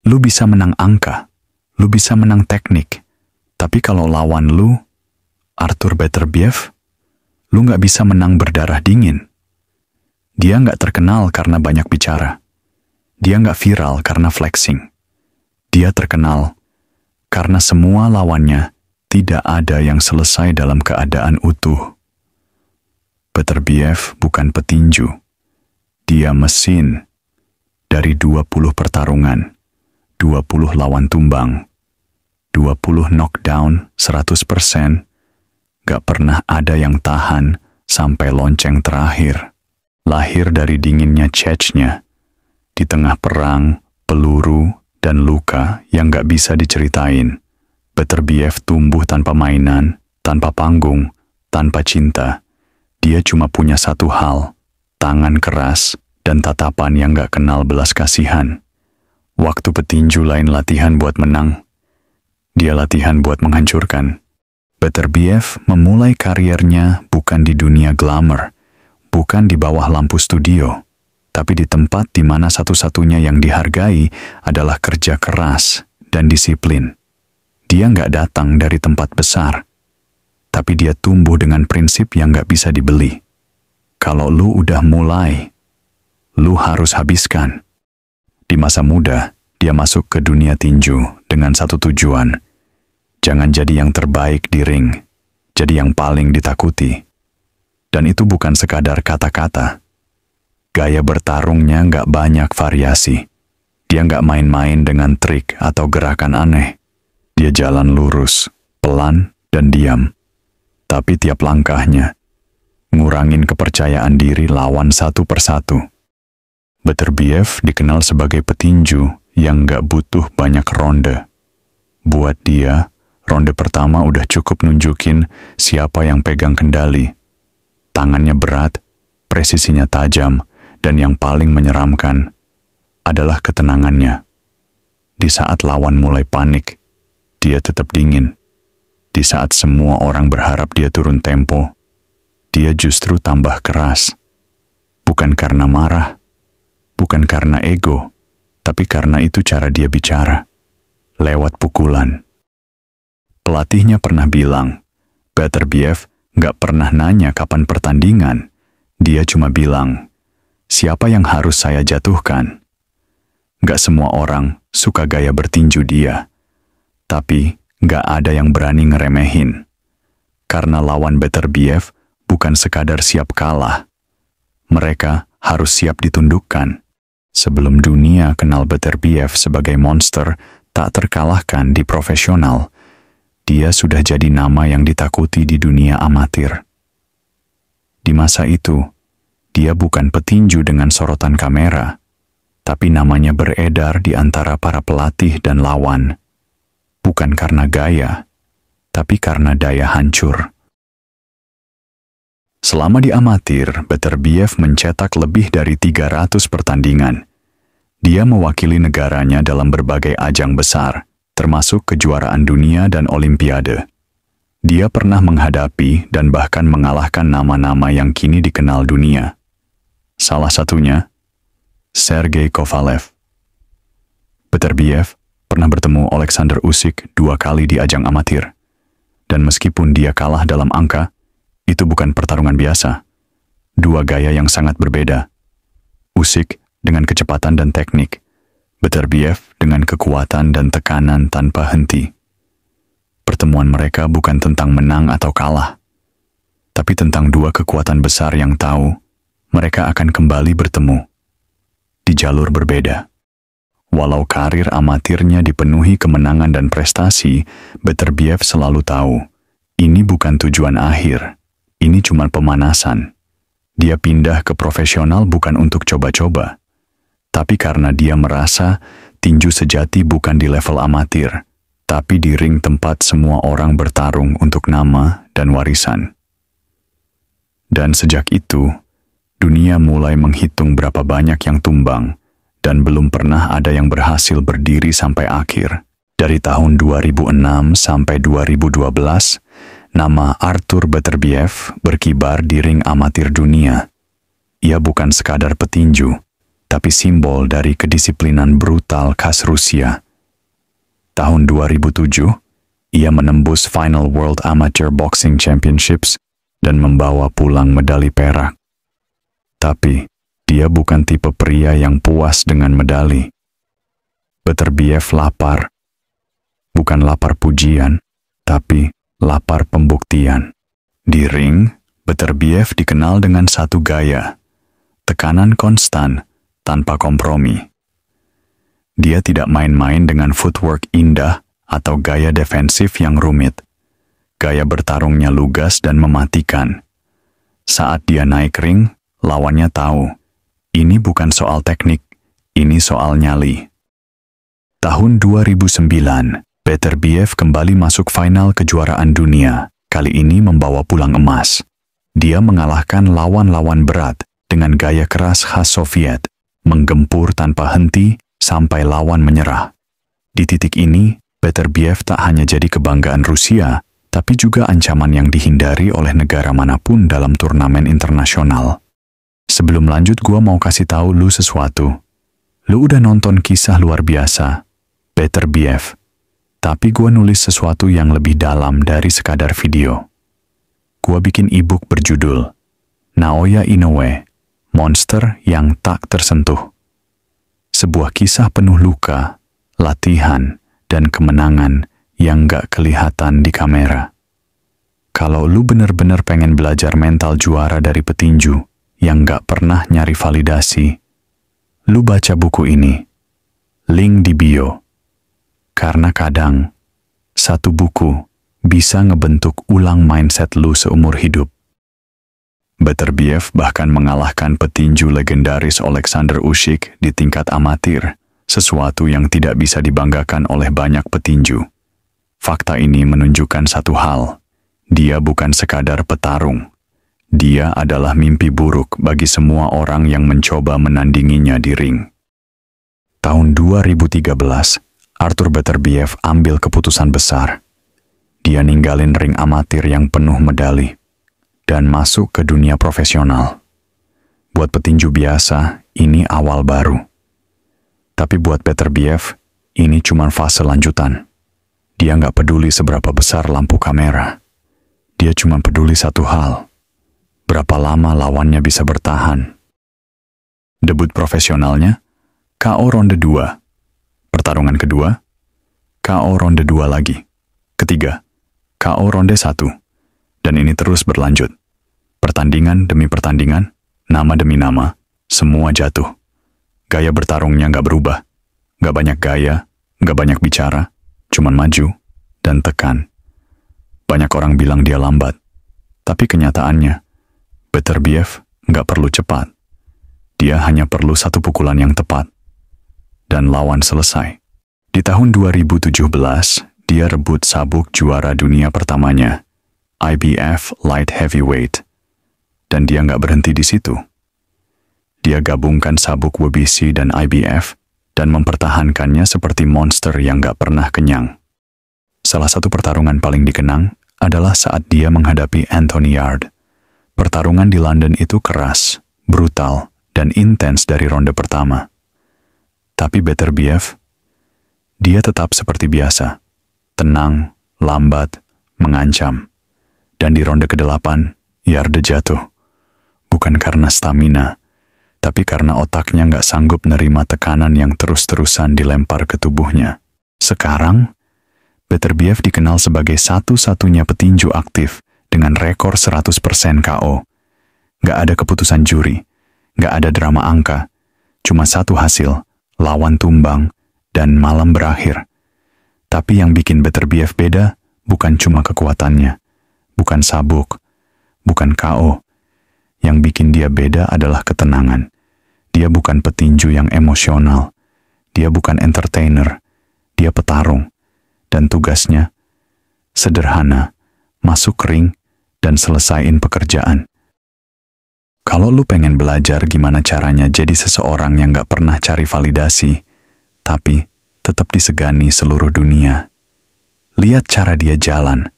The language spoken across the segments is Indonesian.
Lu bisa menang angka, lu bisa menang teknik, tapi kalau lawan lu, Artur Beterbiev, lu nggak bisa menang berdarah dingin. Dia nggak terkenal karena banyak bicara. Dia nggak viral karena flexing. Dia terkenal karena semua lawannya tidak ada yang selesai dalam keadaan utuh. Beterbiev bukan petinju. Dia mesin. Dari 20 pertarungan, 20 lawan tumbang, 20 knockdown 100%, gak pernah ada yang tahan sampai lonceng terakhir. Lahir dari dinginnya Chechnya, di tengah perang, peluru, dan luka yang gak bisa diceritain. Beterbiev tumbuh tanpa mainan, tanpa panggung, tanpa cinta. Dia cuma punya satu hal, tangan keras, dan tatapan yang gak kenal belas kasihan. Waktu petinju lain latihan buat menang, dia latihan buat menghancurkan. Beterbiev memulai karirnya bukan di dunia glamour, bukan di bawah lampu studio, tapi di tempat di mana satu-satunya yang dihargai adalah kerja keras dan disiplin. Dia gak datang dari tempat besar, tapi dia tumbuh dengan prinsip yang gak bisa dibeli. Kalau lu udah mulai, lu harus habiskan. Di masa muda, dia masuk ke dunia tinju dengan satu tujuan. Jangan jadi yang terbaik di ring, jadi yang paling ditakuti. Dan itu bukan sekadar kata-kata. Gaya bertarungnya nggak banyak variasi. Dia nggak main-main dengan trik atau gerakan aneh. Dia jalan lurus, pelan, dan diam. Tapi tiap langkahnya, ngurangin kepercayaan diri lawan satu persatu. Beterbiev dikenal sebagai petinju yang gak butuh banyak ronde. Buat dia, ronde pertama udah cukup nunjukin siapa yang pegang kendali. Tangannya berat, presisinya tajam, dan yang paling menyeramkan adalah ketenangannya. Di saat lawan mulai panik, dia tetap dingin. Di saat semua orang berharap dia turun tempo, dia justru tambah keras. Bukan karena marah, bukan karena ego, tapi karena itu cara dia bicara, lewat pukulan. Pelatihnya pernah bilang, Beterbiev gak pernah nanya kapan pertandingan. Dia cuma bilang, siapa yang harus saya jatuhkan? Gak semua orang suka gaya bertinju dia, tapi gak ada yang berani ngeremehin. Karena lawan Beterbiev bukan sekadar siap kalah, mereka harus siap ditundukkan. Sebelum dunia kenal Beterbiev sebagai monster tak terkalahkan di profesional, dia sudah jadi nama yang ditakuti di dunia amatir. Di masa itu, dia bukan petinju dengan sorotan kamera, tapi namanya beredar di antara para pelatih dan lawan. Bukan karena gaya, tapi karena daya hancur. Selama di amatir, Beterbiev mencetak lebih dari 300 pertandingan. Dia mewakili negaranya dalam berbagai ajang besar, termasuk kejuaraan dunia dan olimpiade. Dia pernah menghadapi dan bahkan mengalahkan nama-nama yang kini dikenal dunia. Salah satunya, Sergei Kovalev. Beterbiev pernah bertemu Alexander Usyk 2 kali di ajang amatir. Dan meskipun dia kalah dalam angka, itu bukan pertarungan biasa. 2 gaya yang sangat berbeda. Usyk dengan kecepatan dan teknik, Beterbiev dengan kekuatan dan tekanan tanpa henti. Pertemuan mereka bukan tentang menang atau kalah, tapi tentang 2 kekuatan besar yang tahu mereka akan kembali bertemu di jalur berbeda. Walau karir amatirnya dipenuhi kemenangan dan prestasi, Beterbiev selalu tahu, ini bukan tujuan akhir, ini cuma pemanasan. Dia pindah ke profesional bukan untuk coba-coba, tapi karena dia merasa tinju sejati bukan di level amatir, tapi di ring tempat semua orang bertarung untuk nama dan warisan. Dan sejak itu, dunia mulai menghitung berapa banyak yang tumbang, dan belum pernah ada yang berhasil berdiri sampai akhir. Dari tahun 2006 sampai 2012, nama Artur Beterbiev berkibar di ring amatir dunia. Ia bukan sekadar petinju, tapi simbol dari kedisiplinan brutal khas Rusia. Tahun 2007, ia menembus final World Amateur Boxing Championships dan membawa pulang medali perak. Tapi, dia bukan tipe pria yang puas dengan medali. Beterbiev lapar. Bukan lapar pujian, tapi lapar pembuktian. Di ring, Beterbiev dikenal dengan satu gaya, tekanan konstan tanpa kompromi. Dia tidak main-main dengan footwork indah atau gaya defensif yang rumit. Gaya bertarungnya lugas dan mematikan. Saat dia naik ring, lawannya tahu, ini bukan soal teknik, ini soal nyali. Tahun 2009, Beterbiev kembali masuk final kejuaraan dunia, kali ini membawa pulang emas. Dia mengalahkan lawan-lawan berat dengan gaya keras khas Soviet, menggempur tanpa henti sampai lawan menyerah. Di titik ini, Beterbiev tak hanya jadi kebanggaan Rusia, tapi juga ancaman yang dihindari oleh negara manapun dalam turnamen internasional. Sebelum lanjut, gua mau kasih tahu lu sesuatu. Lu udah nonton kisah luar biasa, Beterbiev, tapi gua nulis sesuatu yang lebih dalam dari sekadar video. Gua bikin e-book berjudul Naoya Inoue, Monster yang Tak Tersentuh. Sebuah kisah penuh luka, latihan, dan kemenangan yang gak kelihatan di kamera. Kalau lu bener-bener pengen belajar mental juara dari petinju yang gak pernah nyari validasi, lu baca buku ini. Link di bio. Karena kadang, satu buku bisa ngebentuk ulang mindset lu seumur hidup. Beterbiev bahkan mengalahkan petinju legendaris Alexander Usyk di tingkat amatir, sesuatu yang tidak bisa dibanggakan oleh banyak petinju. Fakta ini menunjukkan satu hal, dia bukan sekadar petarung. Dia adalah mimpi buruk bagi semua orang yang mencoba menandinginya di ring. Tahun 2013, Artur Beterbiev ambil keputusan besar. Dia ninggalin ring amatir yang penuh medali dan masuk ke dunia profesional. Buat petinju biasa, ini awal baru. Tapi buat Beterbiev, ini cuma fase lanjutan. Dia nggak peduli seberapa besar lampu kamera. Dia cuma peduli satu hal, berapa lama lawannya bisa bertahan. Debut profesionalnya, KO ronde 2. Pertarungan kedua, KO ronde 2 lagi. Ketiga, KO ronde 1. Dan ini terus berlanjut. Pertandingan demi pertandingan, nama demi nama, semua jatuh. Gaya bertarungnya nggak berubah. Nggak banyak gaya, nggak banyak bicara, cuman maju dan tekan. Banyak orang bilang dia lambat, tapi kenyataannya, Beterbiev nggak perlu cepat. Dia hanya perlu satu pukulan yang tepat. Dan lawan selesai. Di tahun 2017, dia rebut sabuk juara dunia pertamanya, IBF Light Heavyweight. Dan dia nggak berhenti di situ. Dia gabungkan sabuk WBC dan IBF dan mempertahankannya seperti monster yang nggak pernah kenyang. Salah satu pertarungan paling dikenang adalah saat dia menghadapi Anthony Yarde. Pertarungan di London itu keras, brutal, dan intens dari ronde pertama. Tapi Beterbiev, dia tetap seperti biasa, tenang, lambat, mengancam. Dan di ronde ke-8, Yarde jatuh. Bukan karena stamina, tapi karena otaknya nggak sanggup nerima tekanan yang terus-terusan dilempar ke tubuhnya. Sekarang, Beterbiev dikenal sebagai satu-satunya petinju aktif dengan rekor 100% KO. Nggak ada keputusan juri, nggak ada drama angka, cuma satu hasil, lawan tumbang, dan malam berakhir. Tapi yang bikin Beterbiev beda bukan cuma kekuatannya, bukan sabuk, bukan KO. Yang bikin dia beda adalah ketenangan. Dia bukan petinju yang emosional, dia bukan entertainer, dia petarung. Dan tugasnya sederhana, masuk ring dan selesaiin pekerjaan. Kalau lu pengen belajar gimana caranya jadi seseorang yang gak pernah cari validasi, tapi tetap disegani seluruh dunia, lihat cara dia jalan,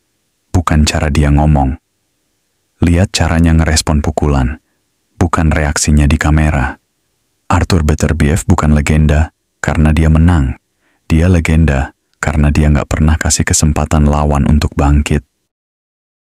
bukan cara dia ngomong. Lihat caranya ngerespon pukulan, bukan reaksinya di kamera. Arthur Beterbiev bukan legenda karena dia menang. Dia legenda karena dia nggak pernah kasih kesempatan lawan untuk bangkit.